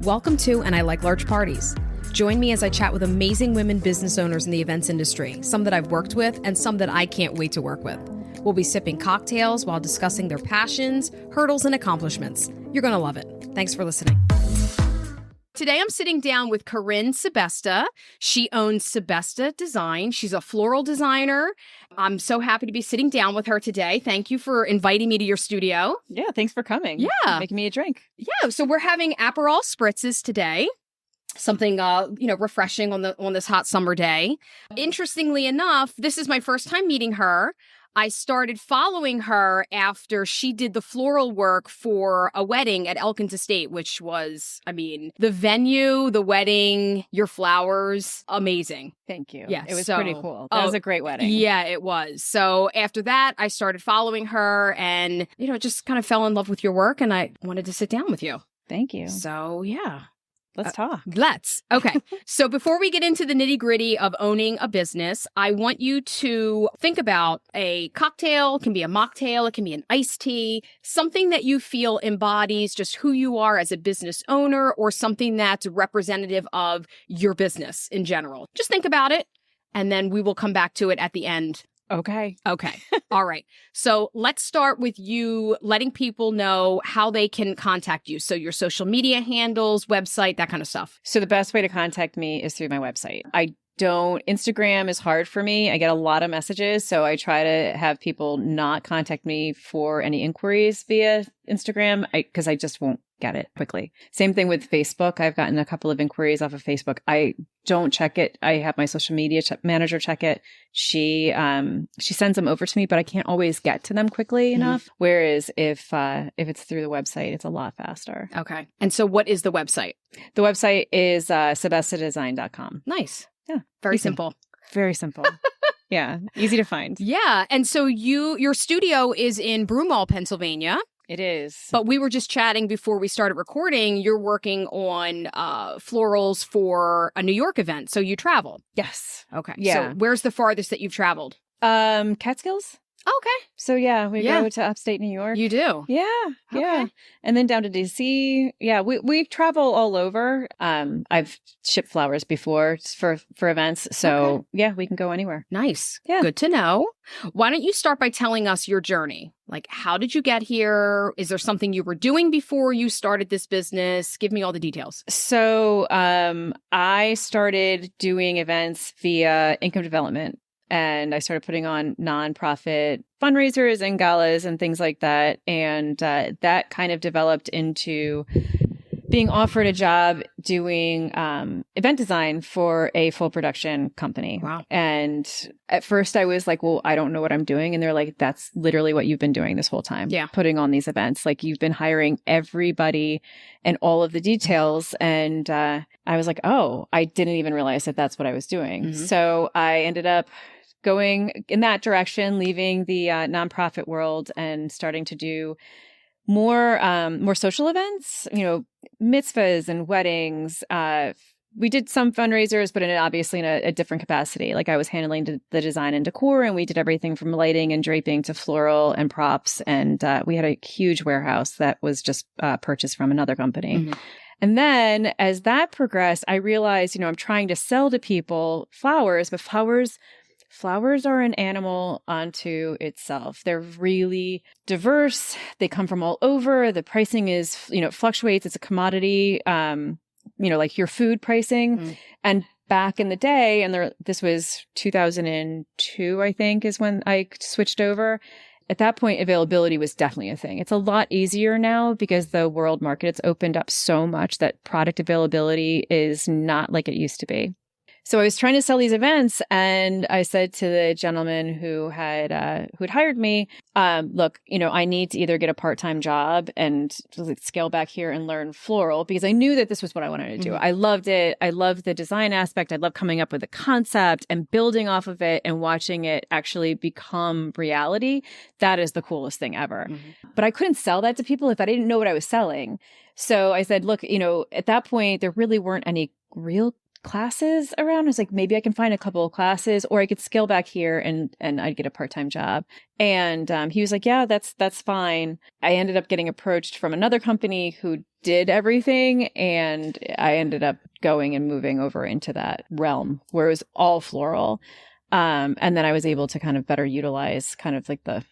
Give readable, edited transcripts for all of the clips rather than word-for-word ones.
Welcome to And I Like Large Parties. Join me as I chat with amazing women business owners in the events industry, some that I've worked with and some that I can't wait to work with. We'll be sipping cocktails while discussing their passions, hurdles, and accomplishments. You're going to love it. Thanks for listening. Today, I'm sitting down with Corinne Sebesta. She owns Sebesta Design. She's a floral designer. I'm so happy to be sitting down with her today. Thank you for inviting me to your studio. Yeah, thanks for coming. Yeah. Making me a drink. Yeah, so we're having Aperol Spritzes today. Something, refreshing on this hot summer day. Interestingly enough, this is my first time meeting her. I started following her after she did the floral work for a wedding at Elkins Estate, which was, the venue, the wedding, your flowers, amazing. Thank you. Yeah, it was pretty cool. That was a great wedding. Yeah, it was. So after that, I started following her and, just kind of fell in love with your work and I wanted to sit down with you. Thank you. So, yeah. Let's talk. Let's. Okay. So before we get into the nitty gritty of owning a business, I want you to think about a cocktail. It can be a mocktail. It can be an iced tea, something that you feel embodies just who you are as a business owner or something that's representative of your business in general. Just think about it. And then we will come back to it at the end. Okay. All right. So let's start with you letting people know how they can contact you. So your social media handles, website, that kind of stuff. So the best way to contact me is through my website. Instagram is hard for me. I get a lot of messages. So I try to have people not contact me for any inquiries via Instagram because I just won't get it quickly. Same thing with Facebook. I've gotten a couple of inquiries off of Facebook. I don't check it. I have my social media manager check it. She sends them over to me, but I can't always get to them quickly enough. Whereas if it's through the website, it's a lot faster. Okay. And so what is the website? The website is sebestadesign.com. Nice. Yeah. Very Easy. simple. Very simple. Yeah. Easy to find. Yeah. And so your studio is in Broomall, Pennsylvania. It is. But we were just chatting before we started recording. You're working on florals for a New York event. So you travel. Yes. Okay. Yeah. So where's the farthest that you've traveled? Catskills. Okay. So yeah, we go to upstate New York. You do? Yeah. Okay. Yeah. And then down to DC. Yeah, we travel all over. I've shipped flowers before for events. So yeah, we can go anywhere. Nice. Yeah. Good to know. Why don't you start by telling us your journey? Like, how did you get here? Is there something you were doing before you started this business? Give me all the details. So I started doing events via income development. And I started putting on nonprofit fundraisers and galas and things like that. And that kind of developed into being offered a job doing event design for a full production company. Wow. And at first I was like, well, I don't know what I'm doing. And they're like, that's literally what you've been doing this whole time. Yeah. Putting on these events. Like you've been hiring everybody and all of the details. And I was like, oh, I didn't even realize that that's what I was doing. Mm-hmm. So I ended up going in that direction, leaving the nonprofit world and starting to do more social events, mitzvahs and weddings. We did some fundraisers, but obviously in a different capacity. Like I was handling the design and decor, and we did everything from lighting and draping to floral and props. And we had a huge warehouse that was just purchased from another company. Mm-hmm. And then as that progressed, I realized, I'm trying to sell to people flowers, but flowers are an animal unto itself. They're really diverse. They come from all over. The pricing is, it fluctuates. It's a commodity, like your food pricing. Mm. And back in the day, and this was 2002, I think, is when I switched over. At that point, availability was definitely a thing. It's a lot easier now because the world market, it's opened up so much that product availability is not like it used to be. So I was trying to sell these events, and I said to the gentleman who'd hired me, look, I need to either get a part-time job and scale back here and learn floral, because I knew that this was what I wanted to do. Mm-hmm. I loved it. I loved the design aspect. I loved coming up with a concept and building off of it and watching it actually become reality. That is the coolest thing ever. Mm-hmm. But I couldn't sell that to people if I didn't know what I was selling. So I said, look, at that point, there really weren't any real classes around. I was like, maybe I can find a couple of classes, or I could scale back here and I'd get a part-time job. And he was like, yeah, that's fine. I ended up getting approached from another company who did everything. And I ended up going and moving over into that realm where it was all floral. And then I was able to kind of better utilize kind of like the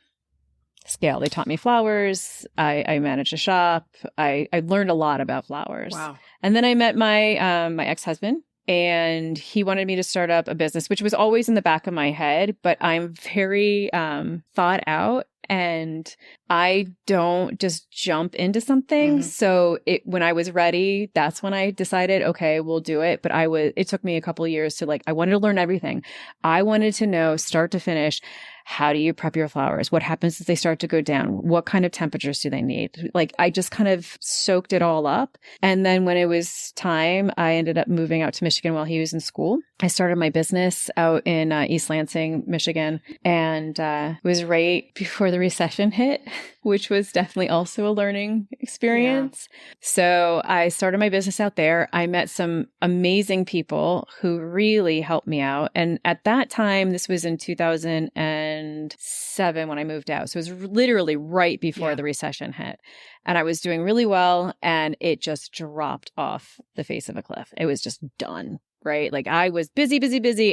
scale. They taught me flowers. I managed a shop. I learned a lot about flowers. Wow. And then I met my my ex-husband, and he wanted me to start up a business, which was always in the back of my head, but I'm very thought out. And I don't just jump into something. So when I was ready, that's when I decided, okay, we'll do it. But it took me a couple of years to like, I wanted to learn everything. I wanted to know start to finish, how do you prep your flowers? What happens if they start to go down? What kind of temperatures do they need? Like, I just kind of soaked it all up. And then when it was time, I ended up moving out to Michigan while he was in school. I started my business out in East Lansing, Michigan, and it was right before the recession hit, which was definitely also a learning experience. Yeah. So I started my business out there. I met some amazing people who really helped me out. And at that time, this was in 2007 when I moved out. So it was literally right before the recession hit. And I was doing really well, and it just dropped off the face of a cliff. It was just done. Right? Like I was busy.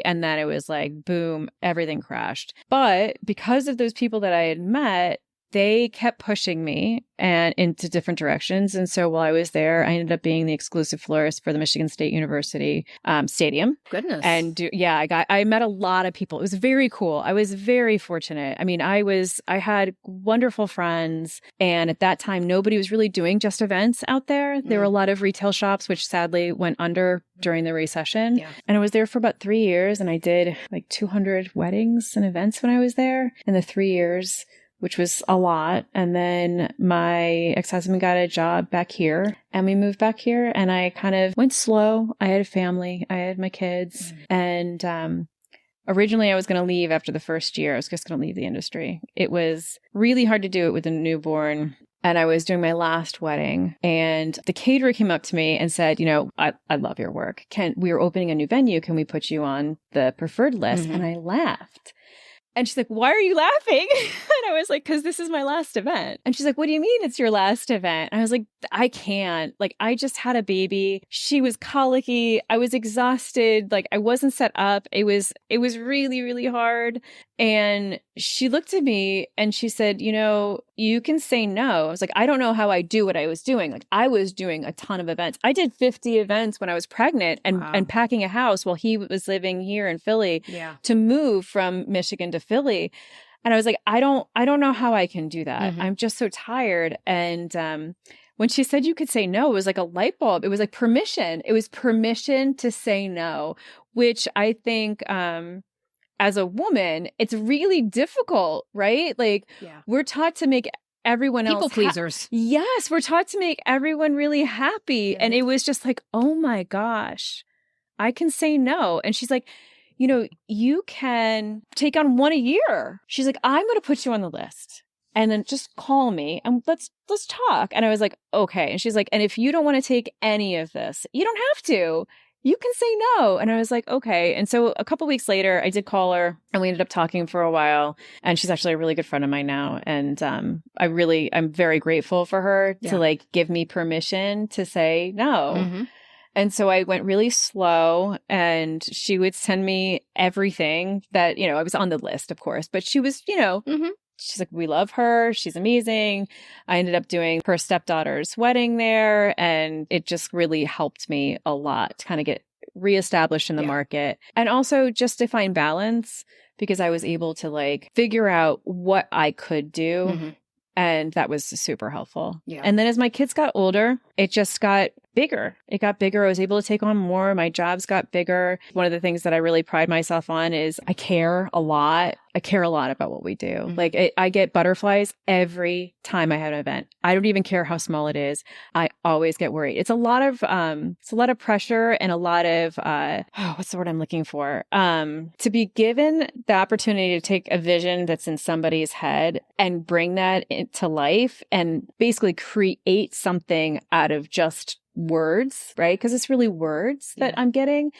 And then it was like, boom, everything crashed. But because of those people that I had met, they kept pushing me and into different directions. And so while I was there, I ended up being the exclusive florist for the Michigan State University stadium. Goodness. And I met a lot of people. It was very cool. I was very fortunate. I mean, I had wonderful friends. And at that time, nobody was really doing just events out there. There were a lot of retail shops, which sadly went under during the recession. Yeah. And I was there for about 3 years, and I did like 200 weddings and events when I was there in the 3 years, which was a lot. And then my ex-husband got a job back here, and we moved back here, and I kind of went slow. I had a family. I had my kids. And originally I was going to leave after the first year. I was just going to leave the industry. It was really hard to do it with a newborn. And I was doing my last wedding, and the caterer came up to me and said, I love your work. We are opening a new venue. Can we put you on the preferred list? And I laughed. And she's like, why are you laughing? And I was like, because this is my last event. And she's like, what do you mean it's your last event? And I was like, I can't. Like, I just had a baby. She was colicky. I was exhausted. Like, I wasn't set up. It was really, really hard. And she looked at me and she said, you can say no. I was like, I don't know how I do what I was doing. Like, I was doing a ton of events. I did 50 events when I was pregnant and packing a house while he was living here in Philly to move from Michigan to Philly. And I was like, I don't know how I can do that. I'm just so tired. And when she said you could say no, it was like a light bulb. It was like permission. It was permission to say no, which I think as a woman, it's really difficult, right? Like we're taught to make everyone else people pleasers. Yes, we're taught to make everyone really happy. And it was just like, oh my gosh, I can say no. And she's like, you can take on one a year. She's like, I'm going to put you on the list, and then just call me and let's talk. And I was like, okay. And she's like, and if you don't want to take any of this, you don't have to. You can say no. And I was like, okay. And so a couple weeks later, I did call her, and we ended up talking for a while. And she's actually a really good friend of mine now. And I'm very grateful for her to like give me permission to say no. And so I went really slow, and she would send me everything that, I was on the list, of course, but she was, she's like, we love her. She's amazing. I ended up doing her stepdaughter's wedding there, and it just really helped me a lot to kind of get reestablished in the market, and also just to find balance, because I was able to like figure out what I could do. And that was super helpful. Yeah. And then as my kids got older, it just got bigger. It got bigger. I was able to take on more. My jobs got bigger. One of the things that I really pride myself on is I care a lot. I care a lot about what we do. Like I get butterflies every time I have an event. I don't even care how small it is. I always get worried. It's a lot of pressure and a lot of, what's the word I'm looking for? To be given the opportunity to take a vision that's in somebody's head and bring that into life and basically create something out of just words, right? Because it's really words that I'm getting.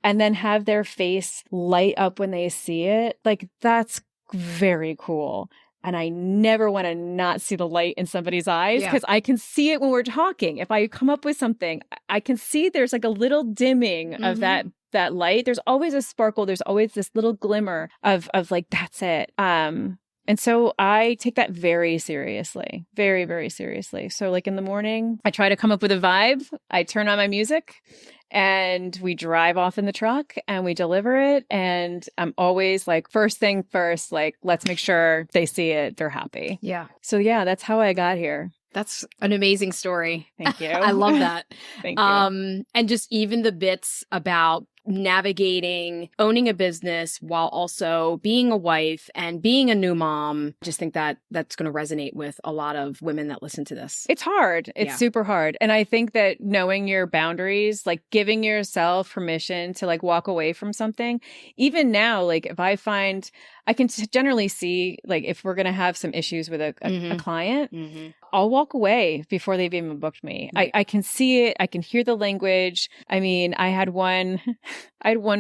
And then have their face light up when they see it. Like, that's very cool. And I never want to not see the light in somebody's eyes because I can see it when we're talking. If I come up with something, I can see there's like a little dimming of that light. There's always a sparkle. There's always this little glimmer of like, that's it. And so I take that very seriously, very, very seriously. So like in the morning, I try to come up with a vibe. I turn on my music and we drive off in the truck and we deliver it. And I'm always like, first thing first, like, let's make sure they see it. They're happy. Yeah. So yeah, that's how I got here. That's an amazing story. Thank you. I love that. Thank you. And just even the bits about navigating, owning a business while also being a wife and being a new mom. Just think that that's going to resonate with a lot of women that listen to this. It's hard. It's super hard. And I think that knowing your boundaries, like giving yourself permission to like walk away from something, even now, like if I find I can generally see like if we're going to have some issues with a client, I'll walk away before they've even booked me. I can see it. I can hear the language. I mean, I had one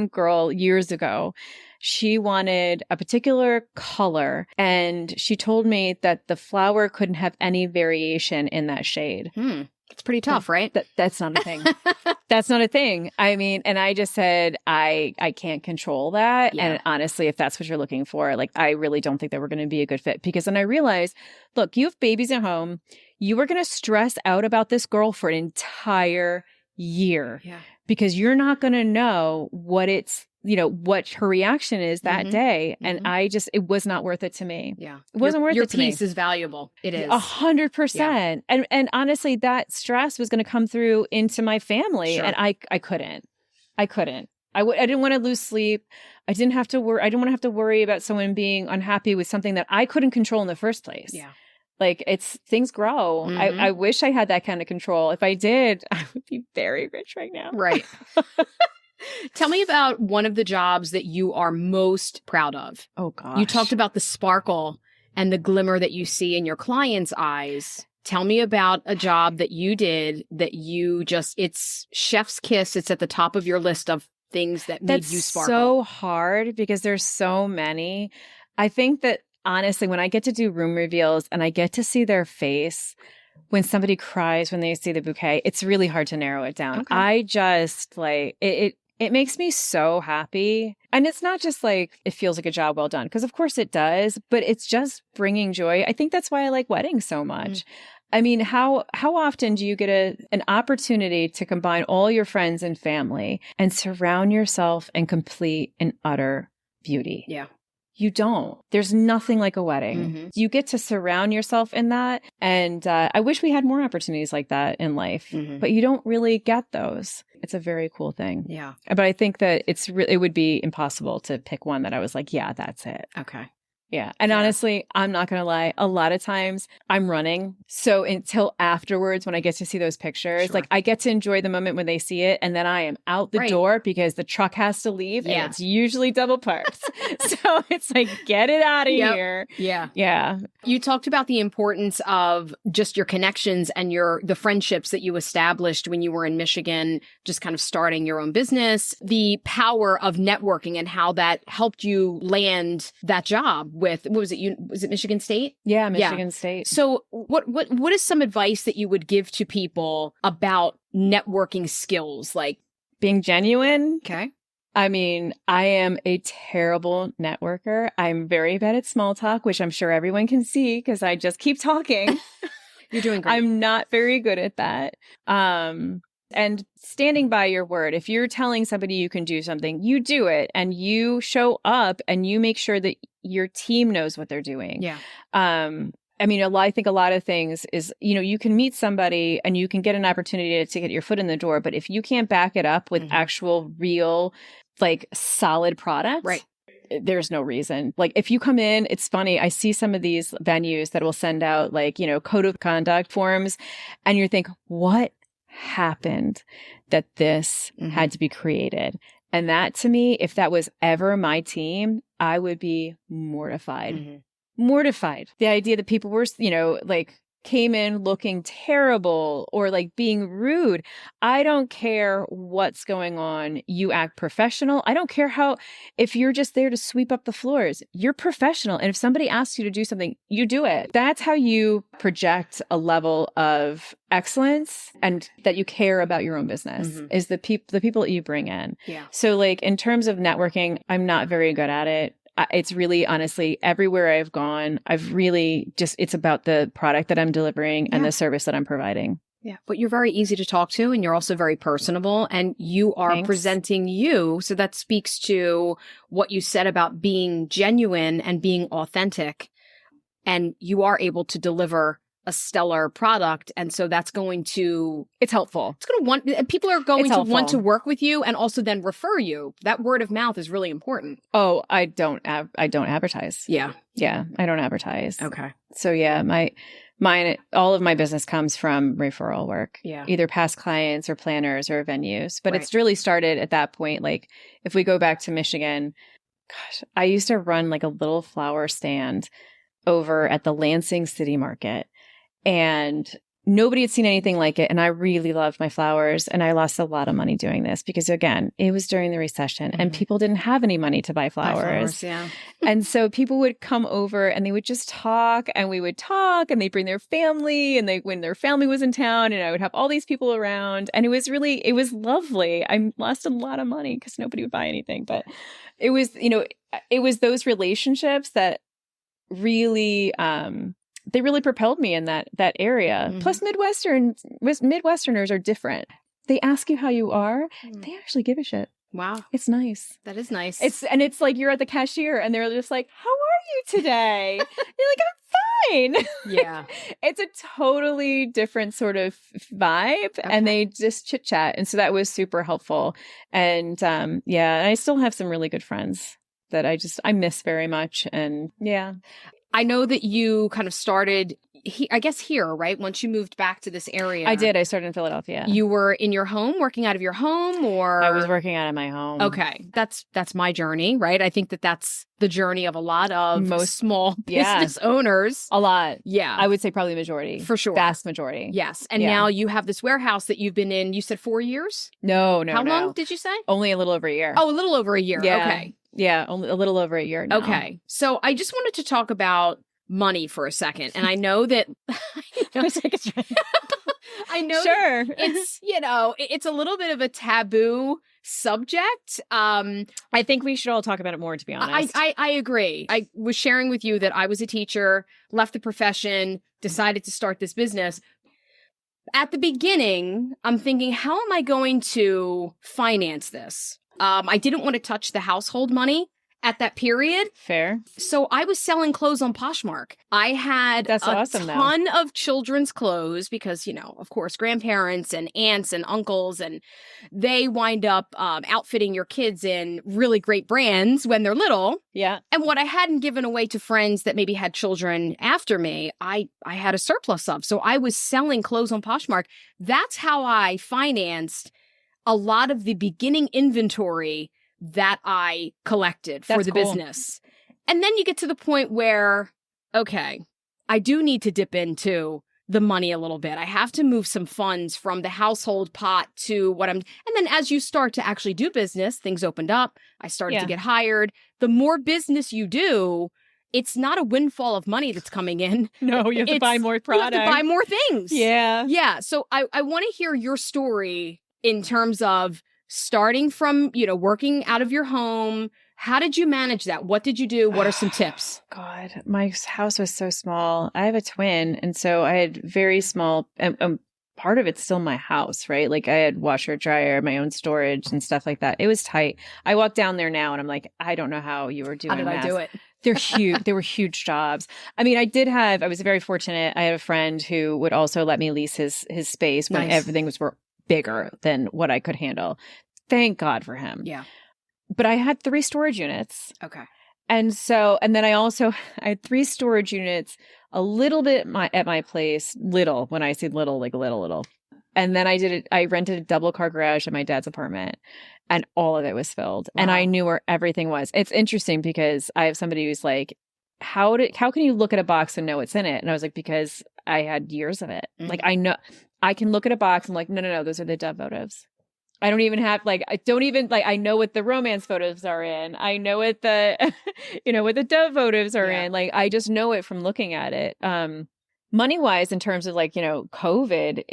girl years ago. She wanted a particular color and she told me that the flower couldn't have any variation in that shade. It's pretty tough, right? That's not a thing. That's not a thing. I mean, and I just said, I can't control that. Yeah. And honestly, if that's what you're looking for, like, I really don't think that we're going to be a good fit because then I realized, look, you have babies at home. You are going to stress out about this girl for an entire year because you're not going to know what what her reaction is that day. And it was not worth it to me. Yeah. It wasn't worth it to me. Your piece is valuable. It is. 100%. And honestly, that stress was going to come through into my family and I couldn't. I didn't want to lose sleep. I didn't want to have to worry about someone being unhappy with something that I couldn't control in the first place. Yeah. Like things grow. I wish I had that kind of control. If I did, I would be very rich right now. Right. Tell me about one of the jobs that you are most proud of. Oh, gosh. You talked about the sparkle and the glimmer that you see in your clients' eyes. Tell me about a job that you did that it's chef's kiss. It's at the top of your list of things that made you sparkle. That's so hard because there's so many. I think that honestly, when I get to do room reveals and I get to see their face, when somebody cries when they see the bouquet, it's really hard to narrow it down. Okay. I just like it makes me so happy. And it's not just like it feels like a job well done, because of course it does, but it's just bringing joy. I think that's why I like weddings so much. I mean, how often do you get an opportunity to combine all your friends and family and surround yourself in complete and utter beauty? Yeah. You don't. There's nothing like a wedding. You get to surround yourself in that. And I wish we had more opportunities like that in life, but you don't really get those. It's a very cool thing. Yeah. But I think that it would be impossible to pick one that I was like, yeah, that's it. Okay. Yeah. And honestly, I'm not going to lie. A lot of times I'm running. So until afterwards, when I get to see those pictures, like I get to enjoy the moment when they see it. And then I am out the door because the truck has to leave and it's usually double parked. So it's like, get it out of here. Yeah. Yeah. You talked about the importance of just your connections and the friendships that you established when you were in Michigan, just kind of starting your own business, the power of networking and how that helped you land that job with, what was it? Was it Michigan State? Yeah, Michigan State. So what is some advice that you would give to people about networking skills? Like being genuine. Okay. I mean, I am a terrible networker. I'm very bad at small talk, which I'm sure everyone can see because I just keep talking. You're doing great. I'm not very good at that. And standing by your word. If you're telling somebody you can do something, you do it and you show up and you make sure that your team knows what they're doing. Yeah. I mean, I think a lot of things is, you can meet somebody and you can get an opportunity to get your foot in the door. But if you can't back it up with actual, real, like solid products, right, there's no reason. Like if you come in, it's funny. I see some of these venues that will send out like, code of conduct forms and you think, what happened that this had to be created? And that to me, if that was ever my team, I would be mortified. Mortified. The idea that people were, like came in looking terrible or like being rude. I don't care what's going on. You act professional. I don't care if you're just there to sweep up the floors, you're professional. And if somebody asks you to do something, you do it. That's how you project a level of excellence and that you care about your own business is the people that you bring in. Yeah. So like in terms of networking, I'm not very good at it. It's really, honestly, everywhere I've gone, I've really it's about the product that I'm delivering and the service that I'm providing. Yeah. But you're very easy to talk to and you're also very personable and you are presenting you. So that speaks to what you said about being genuine and being authentic. And you are able to deliver a stellar product. And so that's going to, it's helpful. It's going to people are going to want to work with you and also then refer you. That word of mouth is really important. Oh, I don't advertise. Yeah. Yeah. I don't advertise. Okay. So yeah, all of my business comes from referral work. Yeah. Either past clients or planners or venues. But it's really started at that point. Like if we go back to Michigan, gosh, I used to run like a little flower stand over at the Lansing City Market. And nobody had seen anything like it. And I really loved my flowers. And I lost a lot of money doing this because, again, it was during the recession and people didn't have any money to buy flowers. Yeah. And so people would come over and they would just talk and we would talk and they'd bring their family and when their family was in town and I would have all these people around. And it was lovely. I lost a lot of money because nobody would buy anything. But it was, it was those relationships that really, they really propelled me in that area. Plus Midwesterners are different. They ask you how you are. They actually give a shit. Wow. It's nice. That is nice. It's like you're at the cashier and they're just like, how are you today? You're like, I'm fine. Yeah. It's a totally different sort of vibe and they just chit chat. And so that was super helpful. And I still have some really good friends that I miss very much. And yeah. I know that you kind of started, here, right? Once you moved back to this area. I did. I started in Philadelphia. You were in your home, working out of your home, or? I was working out of my home. Okay. That's my journey, right? I think that's the journey of a lot of most small business owners. A lot. Yeah. I would say probably majority. For sure. Vast majority. Yes. And now you have this warehouse that you've been in, you said 4 years? No. How long did you say? Only a little over a year. Oh, a little over a year. Yeah. Okay. Yeah, only a little over a year now. Okay. So I just wanted to talk about money for a second. And I know that I know sure. it's, it's a little bit of a taboo subject. I think we should all talk about it more, to be honest. I agree. I was sharing with you that I was a teacher, left the profession, decided to start this business. At the beginning, I'm thinking, how am I going to finance this? I didn't want to touch the household money at that period. Fair. So I was selling clothes on Poshmark. I had a ton of children's clothes because, of course, grandparents and aunts and uncles, and they wind up outfitting your kids in really great brands when they're little. Yeah. And what I hadn't given away to friends that maybe had children after me, I had a surplus of. So I was selling clothes on Poshmark. That's how I financed a lot of the beginning inventory that I collected for the business. And then you get to the point where, okay, I do need to dip into the money a little bit. I have to move some funds from the household pot to and then as you start to actually do business, things opened up. I started to get hired. The more business you do, it's not a windfall of money that's coming in. No, you have to buy more product. You have to buy more things. Yeah. Yeah. So I want to hear your story in terms of starting from, working out of your home. How did you manage that? What did you do? What are some tips? God, my house was so small. I have a twin. And so I had very small, part of it's still my house, right? Like I had washer, dryer, my own storage and stuff like that. It was tight. I walk down there now and I'm like, I don't know how you were doing that. How did I do it? They're huge. They were huge jobs. I mean, I was very fortunate. I had a friend who would also let me lease his space when everything was bigger than what I could handle. Thank God for him. Yeah. But I had 3 storage units. Okay. And then I had 3 storage units, a little bit at my place, little, when I say little, like little. And then I rented a double car garage at my dad's apartment and all of it was filled. Wow. And I knew where everything was. It's interesting because I have somebody who's like, how can you look at a box and know what's in it? And I was like, because I had years of it. Mm-hmm. Like, I know I can look at a box and like, no, those are the Dove votives. I don't even have I know what the romance photos are in. I know what the, what the Dove votives are in. Like, I just know it from looking at it. Money wise, in terms of like, COVID,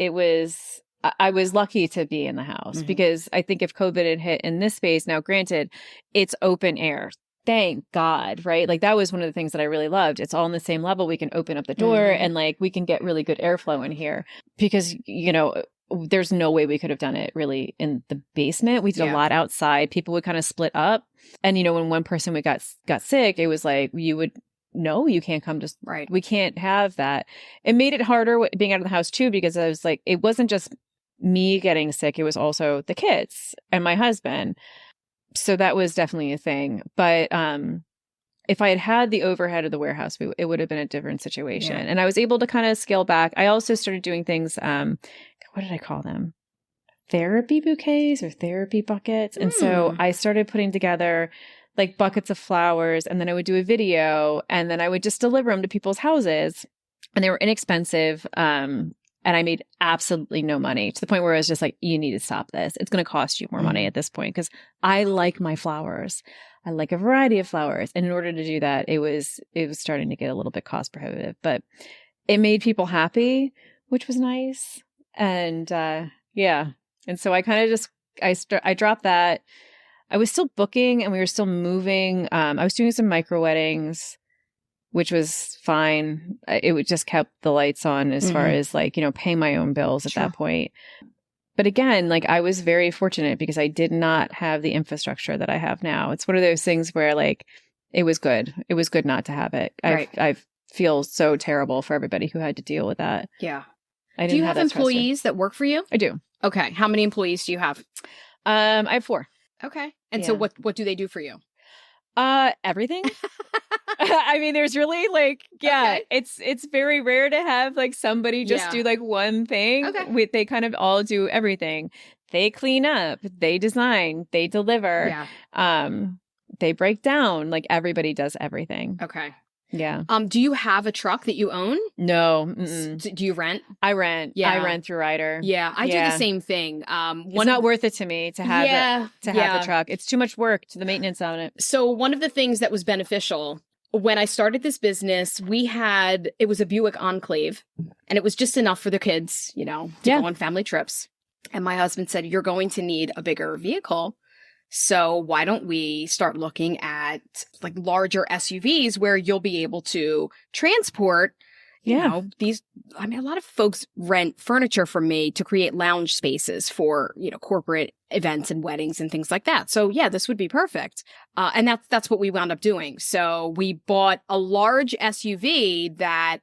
I was lucky to be in the house because I think if COVID had hit in this space, now granted, it's open air. Thank God, right? Like that was one of the things that I really loved. It's all on the same level. We can open up the door and like we can get really good airflow in here because, there's no way we could have done it really in the basement. We did a lot outside. People would kind of split up. And, when one person got sick, it was like, no, you can't come right. We can't have that. It made it harder being out of the house too, because I was like, it wasn't just me getting sick. It was also the kids and my husband. So that was definitely a thing. But if I had had the overhead of the warehouse, it would have been a different situation. And I was able to kind of scale back. I also started doing things, what did I call them? Therapy bouquets or therapy buckets. And so I started putting together like buckets of flowers, and then I would do a video, and then I would just deliver them to people's houses. And they were inexpensive. And I made absolutely no money, to the point where I was just like, you need to stop this. It's going to cost you more money at this point, because I like my flowers. I like a variety of flowers. And in order to do that, it was starting to get a little bit cost prohibitive, but it made people happy, which was nice. And and so I kind of just, I dropped that. I was still booking and we were still moving. I was doing some micro weddings, which was fine. It would just kept the lights on as far as like, paying my own bills at that point. But again, like I was very fortunate because I did not have the infrastructure that I have now. It's one of those things where like, it was good. It was good not to have it. Right. I feel so terrible for everybody who had to deal with that. Yeah. Do you have employees that work for you? I do. Okay. How many employees do you have? I have 4. Okay. And so what do they do for you? Everything. I mean, there's really like, it's very rare to have like somebody just do like one thing. Okay. They kind of all do everything. They clean up, they design, they deliver. Yeah. They break down. Like everybody does everything. Okay. Yeah. Do you have a truck that you own? No. Do you rent? I rent. Yeah. I rent through Ryder. Yeah. I do the same thing. It's not worth it to me to have have the truck. It's too much work to the maintenance on it. So one of the things that was beneficial when I started this business, it was a Buick Enclave, and it was just enough for the kids, to go on family trips. And my husband said, you're going to need a bigger vehicle. So why don't we start looking at like larger SUVs where you'll be able to transport, these, a lot of folks rent furniture from me to create lounge spaces for, corporate events and weddings and things like that. So yeah, this would be perfect. And that's what we wound up doing. So we bought a large SUV that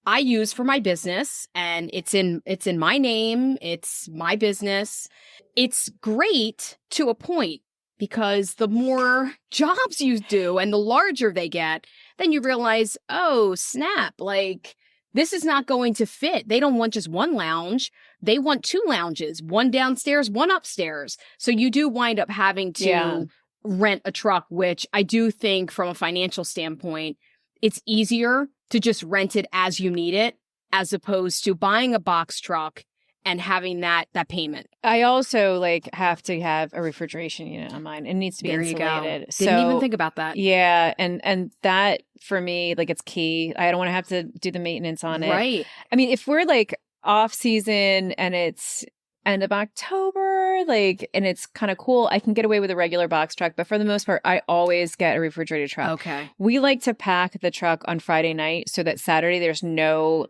I use for my business, and it's in my name. It's my business. It's great to a point, because the more jobs you do and the larger they get, then you realize, oh, snap, like this is not going to fit. They don't want just one lounge. They want 2 lounges, one downstairs, one upstairs. So you do wind up having to rent a truck, which I do think from a financial standpoint, it's easier to just rent it as you need it, as opposed to buying a box truck and having that payment. I also have to have a refrigeration unit on mine. It needs to be insulated. Didn't even think about that. Yeah. And that for me, it's key. I don't want to have to do the maintenance on it. Right. I mean, if we're off season and it's end of October, and it's kind of cool, I can get away with a regular box truck. But for the most part, I always get a refrigerated truck. Okay. We like to pack the truck on Friday night so that Saturday there's no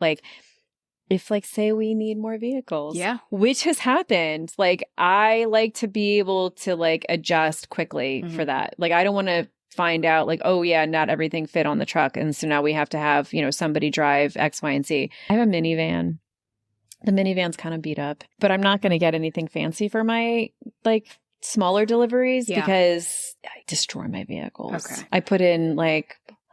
if say we need more vehicles, which has happened, I like to be able to adjust quickly for that. I don't want to find out not everything fit on the truck. And so now we have to have, somebody drive X, Y, and Z. I have a minivan. The minivan's kind of beat up, but I'm not going to get anything fancy for my smaller deliveries because I destroy my vehicles. Okay. I put in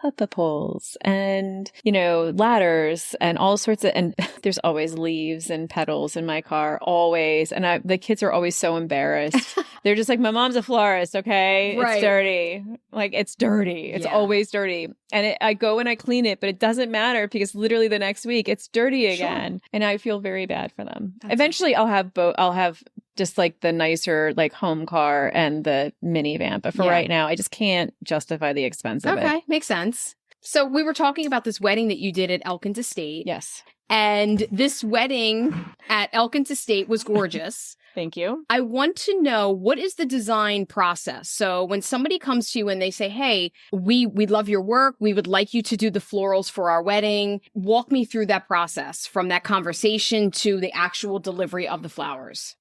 puppet poles and, ladders and all sorts of, and there's always leaves and petals in my car, always. And the kids are always so embarrassed. They're just like, my mom's a florist, okay? Right. It's dirty. Like, it's dirty. It's always dirty. And I go and I clean it, but it doesn't matter because literally the next week it's dirty again. Sure. And I feel very bad for them. Eventually I'll have both. I'll have just like the nicer like home car and the minivan. But for right now, I just can't justify the expense of it. Okay, makes sense. So we were talking about this wedding that you did at Elkins Estate. Yes. And this wedding at Elkins Estate was gorgeous. Thank you. I want to know, what is the design process? So when somebody comes to you and they say, hey, we love your work. We would like you to do the florals for our wedding. Walk me through that process from that conversation to the actual delivery of the flowers.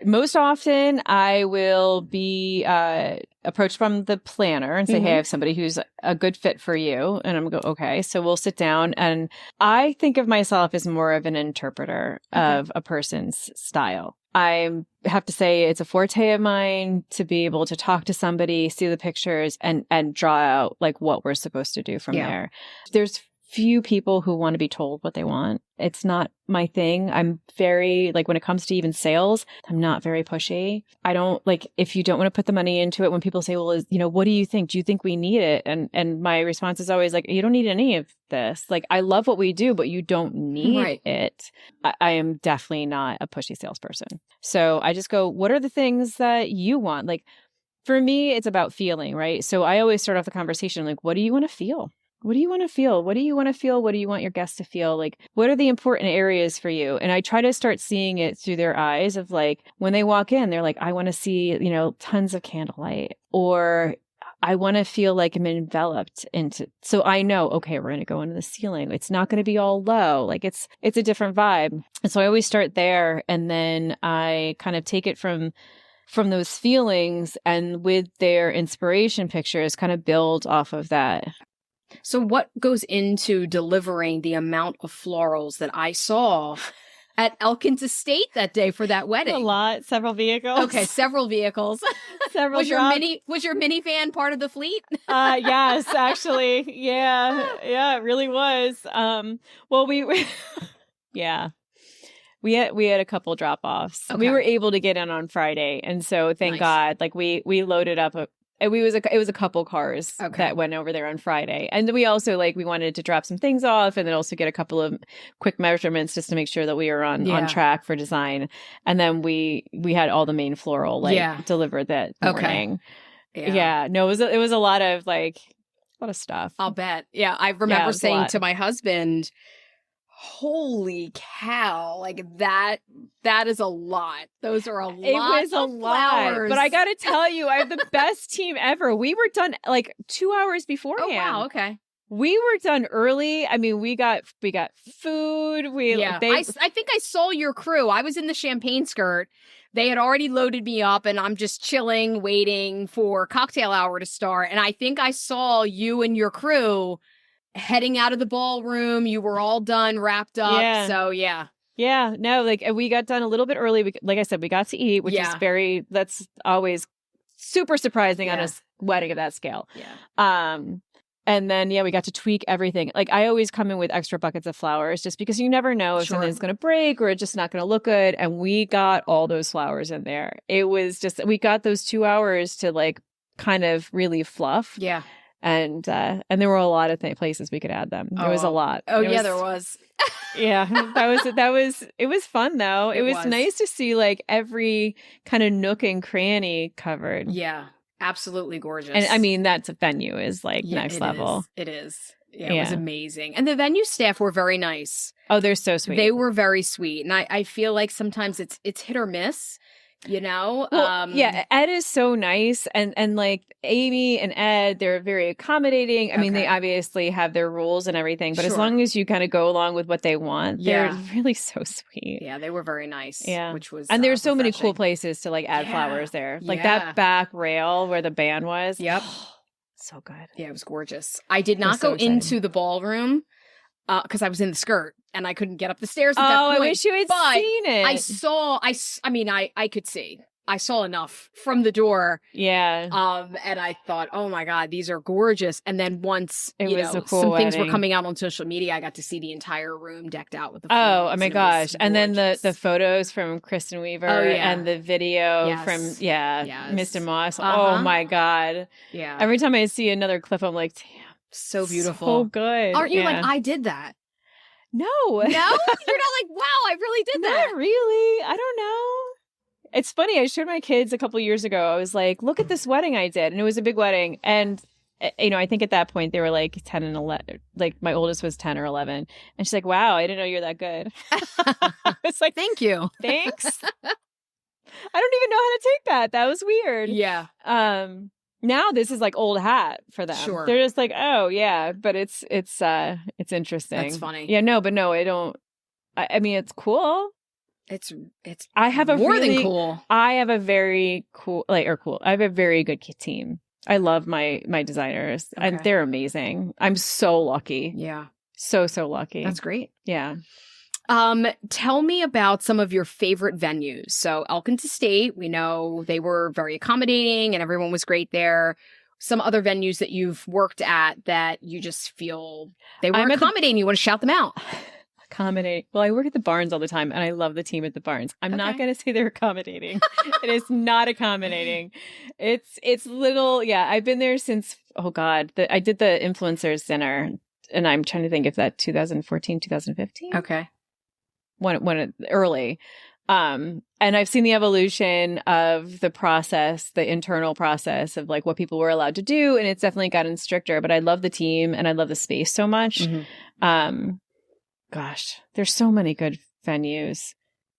Most often, I will be approached from the planner and say, hey, I have somebody who's a good fit for you. And I'm going to go, okay. So we'll sit down. And I think of myself as more of an interpreter of a person's style. I have to say it's a forte of mine to be able to talk to somebody, see the pictures, and draw out like what we're supposed to do from there. There's few people who want to be told what they want. It's not my thing. I'm very, like, when it comes to even sales, I'm not very pushy. I don't, like, if you don't want to put the money into it, when people say, well, what do you think? Do you think we need it? And my response is always like, you don't need any of this. Like, I love what we do, but you don't need it. I am definitely not a pushy salesperson. So I just go, what are the things that you want? Like, for me, it's about feeling, right? So I always start off the conversation like, what do you want to feel? What do you want to feel? What do you want to feel? What do you want your guests to feel? Like, what are the important areas for you? And I try to start seeing it through their eyes of like, when they walk in, they're like, I want to see, tons of candlelight, or I want to feel like I'm enveloped into, so I know, okay, we're going to go into the ceiling. It's not going to be all low. Like it's a different vibe. And so I always start there. And then I kind of take it from those feelings and with their inspiration pictures kind of build off of that. So what goes into delivering the amount of florals that I saw at Elkins Estate that day for that wedding? A lot, several vehicles. Okay, several vehicles. Several. Was your minivan part of the fleet? Yes, actually, yeah, it really was. Well, we had a couple drop-offs. Okay. We were able to get in on Friday, and so thank God, like we loaded up it was a couple cars that went over there on Friday. And we also we wanted to drop some things off and then also get a couple of quick measurements just to make sure that we were on track for design. And then we had all the main floral delivered that morning. Yeah. No, it was a lot of stuff. I'll bet. Yeah. I remember saying to my husband, holy cow, like that is a lot. Those are a lot. It was a lot. But I got to tell you, I have the best team ever. We were done 2 hours beforehand. Oh, wow. Okay. We were done early. I mean, we got food. I think I saw your crew. I was in the champagne skirt. They had already loaded me up and I'm just chilling, waiting for cocktail hour to start. And I think I saw you and your crew heading out of the ballroom. You were all done, wrapped up. Yeah. So yeah, no, we got done a little bit early. Like I said, we got to eat, which is that's always super surprising on a wedding of that scale. Yeah. And then we got to tweak everything. Like I always come in with extra buckets of flowers just because you never know if something's going to break or it's just not going to look good. And we got all those flowers in there. It was just, we got those 2 hours to kind of really fluff. Yeah. And there were a lot of places we could add them. There was a lot. Oh, there was. It was fun though. It was nice to see every kind of nook and cranny covered. Yeah, absolutely gorgeous. And I mean, that's a venue is next level. It is. Yeah, it was amazing. And the venue staff were very nice. Oh, they're so sweet. They were very sweet. And I feel like sometimes it's hit or miss. Well, Ed is so nice, and Amy and Ed, they're very accommodating. I mean, they obviously have their rules and everything, but as long as you kind of go along with what they want, they're really so sweet. Yeah, they were very nice. Yeah, which was and there's so many cool places to add flowers there, that back rail where the band was. Yep, so good. Yeah, it was gorgeous. I did not go into the ballroom because I was in the skirt. And I couldn't get up the stairs at that point. I wish you had seen it. I could see. I saw enough from the door. Yeah. And I thought, oh my God, these are gorgeous. And then once, It was a cool some things were wedding. coming out on social media, I got to see the entire room decked out with the Oh florals, my and it gosh. was And then the gorgeous. photos from Kristen Weaver Oh, yeah. and the video Yes. from, Yes. Mr. Moss. Uh-huh. Oh my God. Yeah. Every time I see another clip, I'm like, damn, So beautiful. so good. Aren't you Yeah. like, I did that? No. No? You're not like, wow, I really did that. Not really. I don't know. It's funny. I showed my kids a couple years ago. I was like, look at this wedding I did. And it was a big wedding. And, I think at that point they were like 10 and 11. Like my oldest was 10 or 11. And she's like, wow, I didn't know you're that good. It's like, Thank you. thanks. I don't even know how to take that. That was weird. Yeah. Now this is like old hat for them. Sure. They're just like, oh yeah, but it's interesting. That's funny. Yeah, no, but no, I don't. I mean, it's cool. It's I have a more really, than cool. I have a very cool, I have a very good team. I love my designers, and Okay. they're amazing. I'm so lucky. Yeah. So lucky. That's great. Yeah. Tell me about some of your favorite venues. So Elkins Estate, we know they were very accommodating and everyone was great there. Some other venues that you've worked at that you just feel they were accommodating. You want to shout them out. Accommodate. Well, I work at the Barns all the time, and I love the team at the Barns. I'm not Okay. going to say they're accommodating. It is not accommodating. It's little. Yeah, I've been there since. Oh God, I did the influencers dinner, and I'm trying to think if that 2014, 2015. Okay. When early. And I've seen the evolution of the process, the internal process of like what people were allowed to do, and it's definitely gotten stricter. But I love the team and I love the space so much. Mm-hmm. Gosh, there's so many good venues.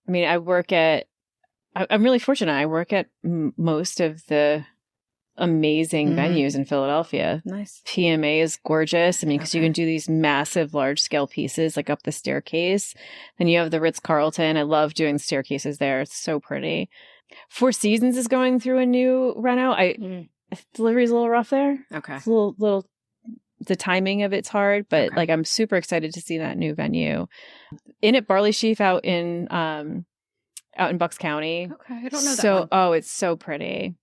I mean, I'm really fortunate. I work at most of the amazing Mm-hmm. venues in Philadelphia. Nice. PMA is gorgeous. I mean, because you Okay. can do these massive, large scale pieces like up the staircase. Then you have the Ritz-Carlton. I love doing staircases there. It's so pretty. Four Seasons is going through a new reno. Delivery's a little rough there. Okay. It's a little the timing of it's hard, but Okay. like I'm super excited to see that new venue. In at Barley Sheaf out in Bucks County. Okay. I don't know that one. It's so pretty.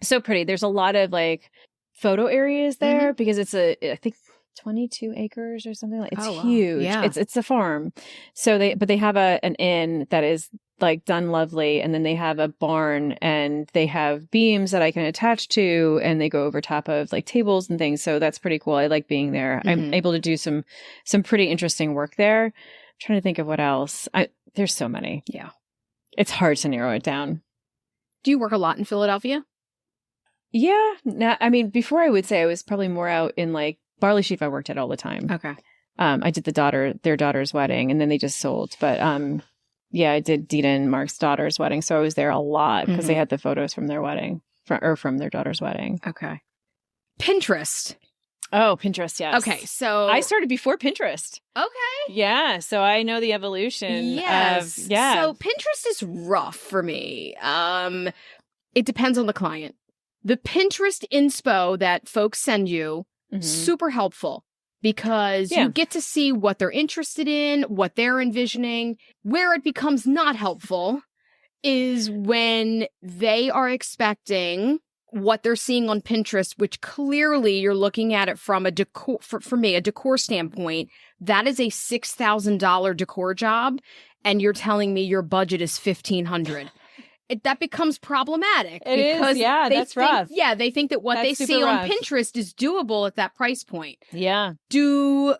So pretty. There's a lot of like photo areas there because it's I think 22 acres or something like. It's Oh, wow. huge. Yeah. It's a farm. So they have an inn that is like done lovely, and then they have a barn and they have beams that I can attach to, and they go over top of like tables and things. So that's pretty cool. I like being there. I'm able to do some pretty interesting work there. I'm trying to think of what else. There's so many. Yeah. It's hard to narrow it down. Do you work a lot in Philadelphia? Yeah. I mean, before I would say I was probably more out in like Barley Sheaf I worked at all the time. Okay. I did their daughter's wedding, and then they just sold. But yeah, I did Dina and Mark's daughter's wedding. So I was there a lot because they had the photos from their wedding from their daughter's wedding. Okay. Pinterest. Oh, Pinterest. Yes. Okay. So I started before Pinterest. Okay. Yeah. So I know the evolution. Yes. Yeah. So Pinterest is rough for me. It depends on the client. The Pinterest inspo that folks send you, super helpful because you get to see what they're interested in, what they're envisioning. Where it becomes not helpful is when they are expecting what they're seeing on Pinterest, which clearly you're looking at it from a decor, for me, a decor standpoint. That is a $6,000 decor job, and you're telling me your budget is $1,500. That becomes problematic. It is, yeah, that's rough. Yeah, they think that what they That's see super on rough. Pinterest is doable at that price point. Yeah. Do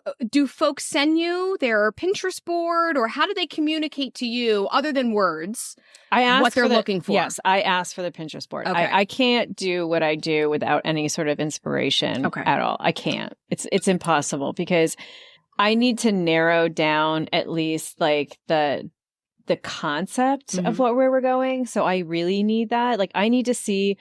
folks send you their Pinterest board, or how do they communicate to you other than words? I ask what they're looking for. Yes, I ask for the Pinterest board. Okay. I can't do what I do without any sort of inspiration at all. I can't. It's impossible because I need to narrow down at least like the concept of where we're going. So I really need that. Like I need to see.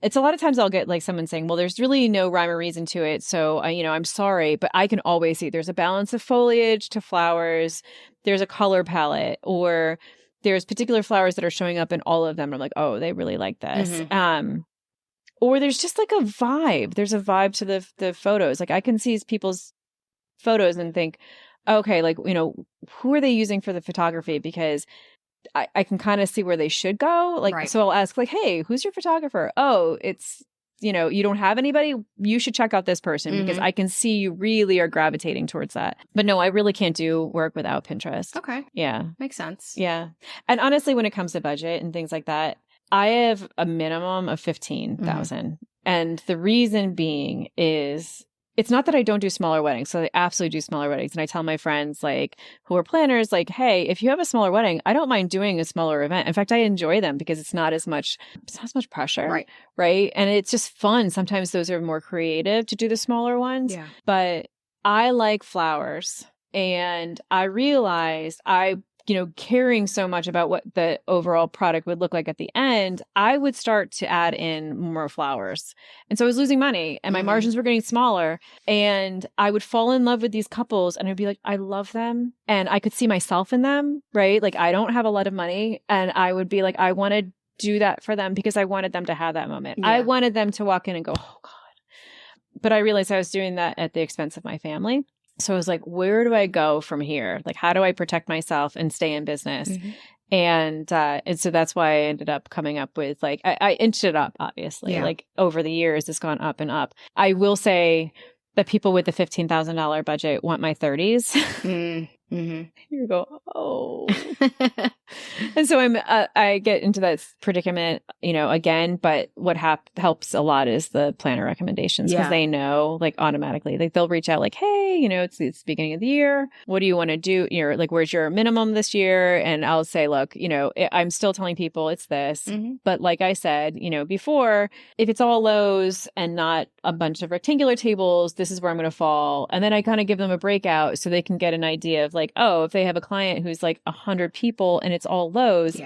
It's a lot of times I'll get like someone saying, well, there's really no rhyme or reason to it. So, I'm sorry, but I can always see there's a balance of foliage to flowers. There's a color palette, or there's particular flowers that are showing up in all of them. I'm like, oh, they really like this. Or there's just like a vibe. There's a vibe to the photos. Like I can see people's photos and think, okay, like, who are they using for the photography? Because I can kind of see where they should go. Like, Right. so I'll ask like, hey, who's your photographer? Oh, it's, you know, you don't have anybody. You should check out this person because I can see you really are gravitating towards that. But no, I really can't do work without Pinterest. Okay. Yeah. Makes sense. Yeah. And honestly, when it comes to budget and things like that, I have a minimum of 15,000. And the reason being is it's not that I don't do smaller weddings. So I absolutely do smaller weddings. And I tell my friends like who are planners, like, hey, if you have a smaller wedding, I don't mind doing a smaller event. In fact, I enjoy them because it's not as much pressure. Right. Right. And it's just fun. Sometimes those are more creative to do the smaller ones. Yeah. But I like flowers. And I realized caring so much about what the overall product would look like at the end, I would start to add in more flowers. And so I was losing money and my margins were getting smaller. And I would fall in love with these couples and I'd be like, I love them. And I could see myself in them, right? Like I don't have a lot of money. And I would be like, I want to do that for them because I wanted them to have that moment. Yeah. I wanted them to walk in and go, oh God. But I realized I was doing that at the expense of my family. So I was like, where do I go from here? Like, how do I protect myself and stay in business? And so that's why I ended up coming up with like, I inched it up, obviously. Yeah. Like over the years, it's gone up and up. I will say that people with the $15,000 budget want my 30s. You go, oh. And so I get into that predicament, again, but what helps a lot is the planner recommendations because they know like automatically, like they'll reach out like, hey, it's the beginning of the year. What do you want to do? Like, where's your minimum this year? And I'll say, look, I'm still telling people it's this, but like I said, before, if it's all lows and not a bunch of rectangular tables, this is where I'm going to fall. And then I kind of give them a breakout so they can get an idea of like, oh, if they have a client who's like 100 people and it's all lows,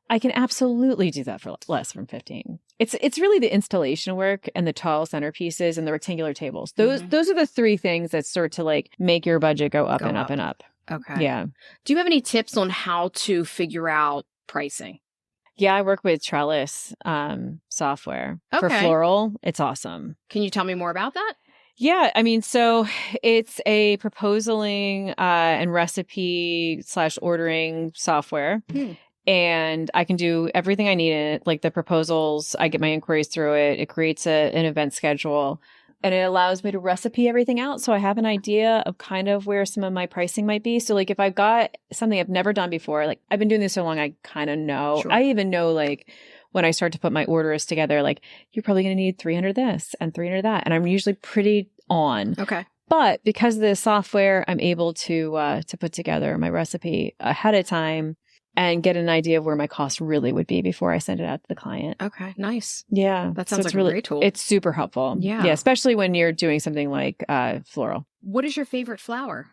I can absolutely do that for less than 15. It's really the installation work and the tall centerpieces and the rectangular tables. Those are the three things that start to like make your budget go up and up and up. Okay. Yeah. Do you have any tips on how to figure out pricing? Yeah, I work with Trellis software for floral. It's awesome. Can you tell me more about that? Yeah, I mean, so it's a proposaling and recipe / ordering software. And I can do everything I need in it, like the proposals. I get my inquiries through it. It creates an event schedule. And it allows me to recipe everything out. So I have an idea of kind of where some of my pricing might be. So like if I've got something I've never done before, like I've been doing this so long, I kind of know. Sure. I even know like when I start to put my orders together, like you're probably going to need 300 this and 300 that. And I'm usually pretty on. Okay. But because of the software, I'm able to put together my recipe ahead of time and get an idea of where my cost really would be before I send it out to the client. Okay, nice. Yeah. That sounds like a great tool. It's super helpful. Yeah. Yeah, especially when you're doing something like floral. What is your favorite flower?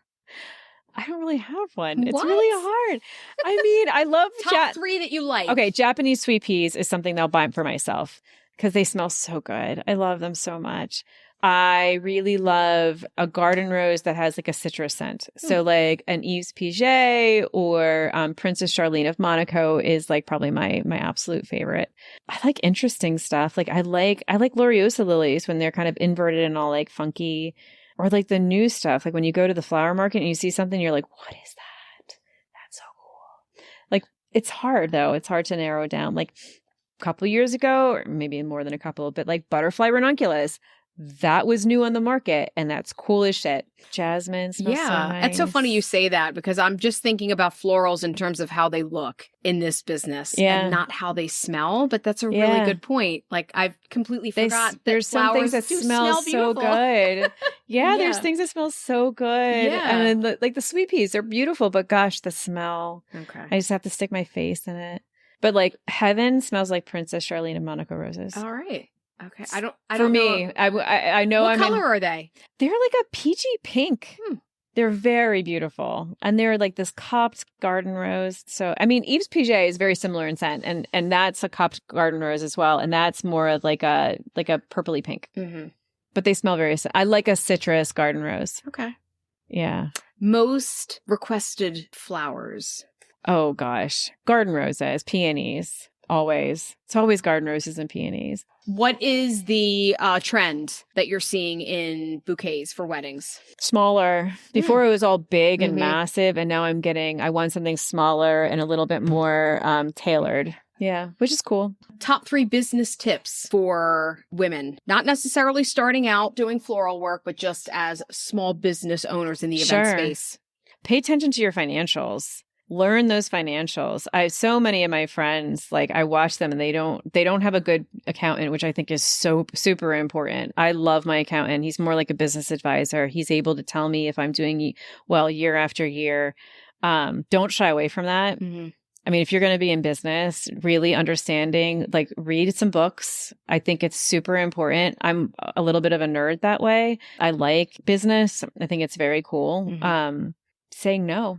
I don't really have one. What? It's really hard. I mean, I love... Top 3 that you like. Okay, Japanese sweet peas is something I'll buy for myself because they smell so good. I love them so much. I really love a garden rose that has like a citrus scent. So like an Yves Piget or Princess Charlene of Monaco is like probably my absolute favorite. I like interesting stuff. Like I like Gloriosa lilies when they're kind of inverted and all like funky, or like the new stuff. Like when you go to the flower market and you see something, you're like, what is that? That's so cool. Like it's hard though. It's hard to narrow down. Like a couple years ago, or maybe more than a couple, but like butterfly ranunculus. That was new on the market, and that's cool as shit. Jasmine smells so nice. It's so funny you say that because I'm just thinking about florals in terms of how they look in this business and not how they smell, but that's a really good point. Like, I've completely forgot there's some things that smell so good. There's things that smell so good. Yeah. And then, like the sweet peas, they're beautiful, but gosh, the smell. Okay. I just have to stick my face in it. But like heaven smells like Princess Charlene of Monaco roses. All right. Okay. I don't For me, know. I know What color are they? They're like a peachy pink. They're very beautiful. And they're like this copped garden rose. So, I mean, Yves Piget is very similar in scent. And that's a copped garden rose as well. And that's more of like a purpley pink. But they smell very, I like a citrus garden rose. Okay. Yeah. Most requested flowers. Oh, gosh. Garden roses, peonies. Always. It's always garden roses and peonies. What is the trend that you're seeing in bouquets for weddings? Smaller. Before it was all big and Mhm. massive, and now I want something smaller and a little bit more tailored. Yeah, which is cool. Top 3 business tips for women, not necessarily starting out doing floral work, but just as small business owners in the event space. Pay attention to your financials. Learn those financials. So many of my friends, like I watch them and they don't have a good accountant, which I think is so super important. I love my accountant. He's more like a business advisor. He's able to tell me if I'm doing well year after year. Don't shy away from that. Mm-hmm. I mean, if you're going to be in business, really understanding, like read some books. I think it's super important. I'm a little bit of a nerd that way. I like business. I think it's very cool. Mm-hmm. Say no.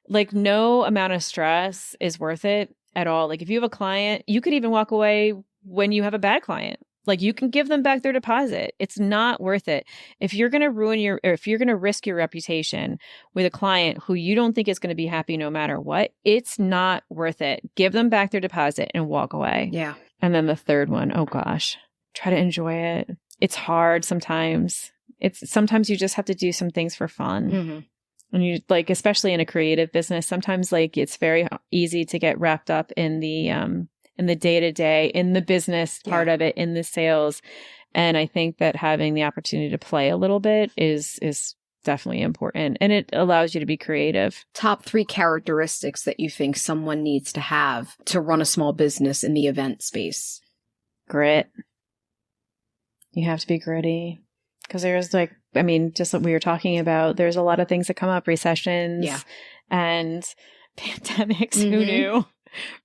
Like no amount of stress is worth it at all. Like if you have a client, you could even walk away when you have a bad client. Like you can give them back their deposit. It's not worth it. If you're going to if you're going to risk your reputation with a client who you don't think is going to be happy no matter what, it's not worth it. Give them back their deposit and walk away. Yeah. And then the third one, oh gosh, try to enjoy it. It's hard sometimes. Sometimes you just have to do some things for fun. Mm-hmm. And you like, especially in a creative business, sometimes like it's very easy to get wrapped up in the day-to-day, in the business part of it, in the sales. And I think that having the opportunity to play a little bit is definitely important. And it allows you to be creative. Top 3 characteristics that you think someone needs to have to run a small business in the event space. Grit. You have to be gritty. Because there's like, I mean, just what we were talking about, there's a lot of things that come up, recessions and pandemics, Mm-hmm. who knew?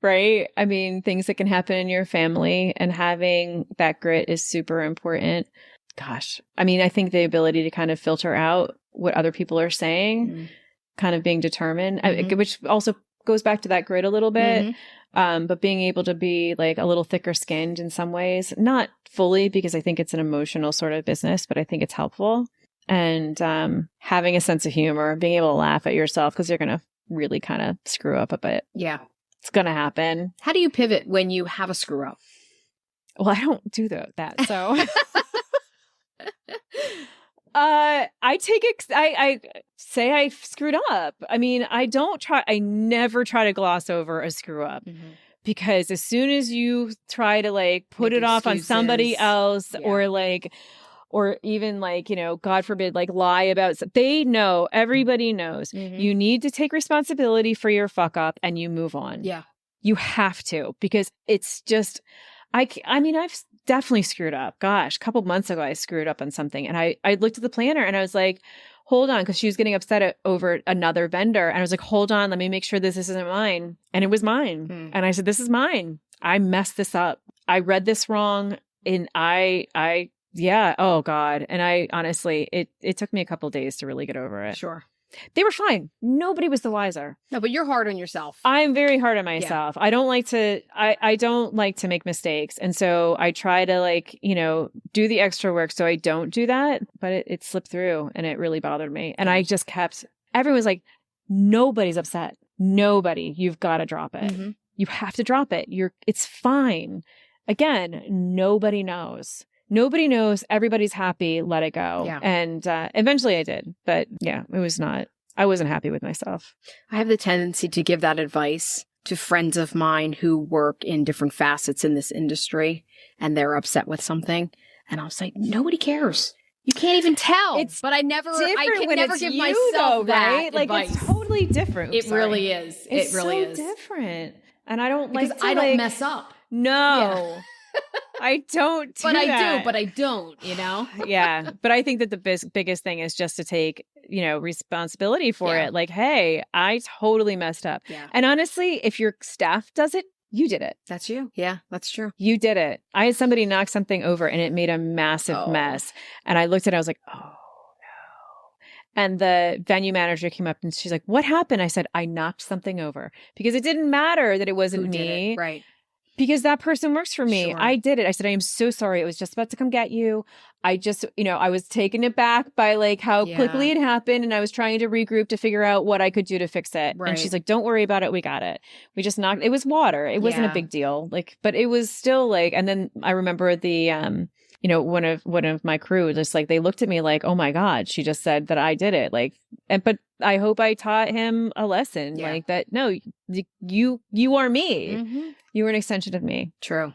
Right? I mean, things that can happen in your family, and having that grit is super important. Gosh, I mean, I think the ability to kind of filter out what other people are saying, kind of being determined, which also goes back to that grit a little bit. But being able to be like a little thicker skinned in some ways, not fully, because I think it's an emotional sort of business, but I think it's helpful. And having a sense of humor, being able to laugh at yourself, because you're going to really kind of screw up a bit. Yeah. It's going to happen. How do you pivot when you have a screw up? Well, I don't do that. So I say I screwed up. I mean, I never try to gloss over a screw up. Mm-hmm. Because as soon as you try to like put it off on somebody else, or even like, God forbid, like lie about it, everybody knows. Mm-hmm. You need to take responsibility for your fuck up and you move on. Yeah. You have to, because it's just, I mean, I've definitely screwed up. Gosh, a couple months ago, I screwed up on something, and I looked at the planner and I was like, hold on, because she was getting upset over another vendor. And I was like, hold on, let me make sure this isn't mine. And it was mine. Mm. And I said, this is mine. I messed this up. I read this wrong. And oh God. And I honestly, it took me a couple of days to really get over it. Sure. They were fine. Nobody was the wiser. No, but you're hard on yourself. I'm very hard on myself. Yeah. I don't like to make mistakes. And so I try to do the extra work so I don't do that, but it slipped through and it really bothered me. And I just everyone was like, nobody's upset. Nobody. You've got to drop it. Mm-hmm. You have to drop it. It's fine. Again, nobody knows. Nobody knows. Everybody's happy. Let it go. Yeah. And eventually I did. But yeah, I wasn't happy with myself. I have the tendency to give that advice to friends of mine who work in different facets in this industry, and they're upset with something. And I'll say, nobody cares. You can't even tell. I can never give myself that advice. It's totally different. It really is. It really is different. And I don't because I don't mess up. No. Yeah. I don't do that. But I don't, Yeah. But I think that the biggest thing is just to take, responsibility for it. Like, hey, I totally messed up. Yeah. And honestly, if your staff does it, you did it. That's you. Yeah, that's true. You did it. I had somebody knock something over and it made a massive mess. And I looked at it, I was like, oh no. And the venue manager came up and she's like, what happened? I said, I knocked something over, because it didn't matter that it wasn't me. Right. because that person works for me. Sure. I did it. I said, I am so sorry. It was just about to come get you. I just, I was taken aback by like how quickly it happened. And I was trying to regroup to figure out what I could do to fix it. Right. And she's like, don't worry about it. We got it. We just knocked, it was water. It wasn't a big deal. Like, but it was still like, and then I remember the, one of my crew, just like, they looked at me like, oh my God, she just said that I did it. Like, but I hope I taught him a lesson like that. No, you are me. Mm-hmm. You were an extension of me. True.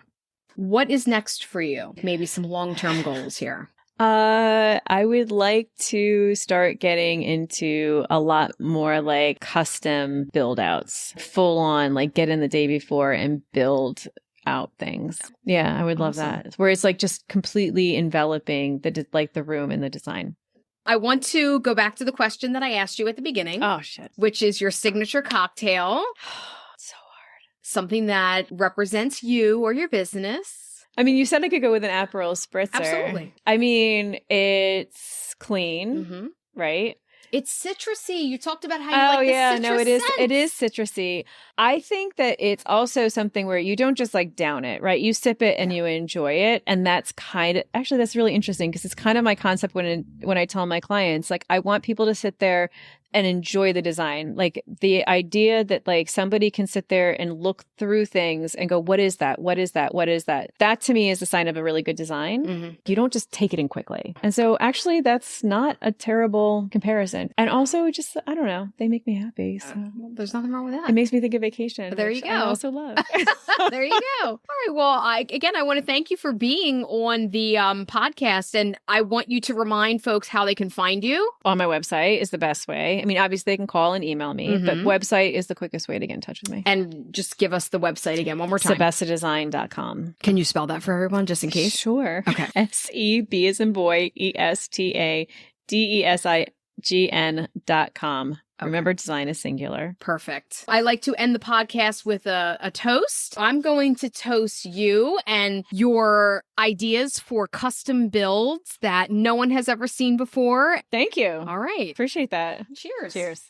What is next for you? Maybe some long-term goals here. I would like to start getting into a lot more like custom build outs, full on, like get in the day before and build out things. Yeah, I would love that. Where it's like just completely enveloping the room and the design. I want to go back to the question that I asked you at the beginning. Oh, shit. Which is your signature cocktail. So hard. Something that represents you or your business. I mean, you said I could go with an Aperol Spritzer. Absolutely. I mean, it's clean, right? It's citrusy. You talked about how you like the citrus no, it is. scents. It is citrusy. I think that it's also something where you don't just like down it, right? You sip it and you enjoy it, and that's that's really interesting because it's kind of my concept when I tell my clients, like, I want people to sit there and enjoy the design. Like the idea that like somebody can sit there and look through things and go, what is that? What is that? What is that? That to me is a sign of a really good design. Mm-hmm. You don't just take it in quickly. And so actually that's not a terrible comparison. And also just, I don't know, they make me happy. So there's nothing wrong with that. It makes me think of vacation. There you go. I also love. There you go. All right. Well, I want to thank you for being on the podcast. And I want you to remind folks how they can find you. On my website is the best way. I mean, obviously they can call and email me, but website is the quickest way to get in touch with me. And just give us the website again one more time. SebestaDesign.com. Can you spell that for everyone just in case? Sure. Okay. SEB as in boy, ESTADESIGN.com. Okay. Remember, design is singular. Perfect. I like to end the podcast with a toast. I'm going to toast you and your ideas for custom builds that no one has ever seen before. Thank you. All right. Appreciate that. Cheers. Cheers.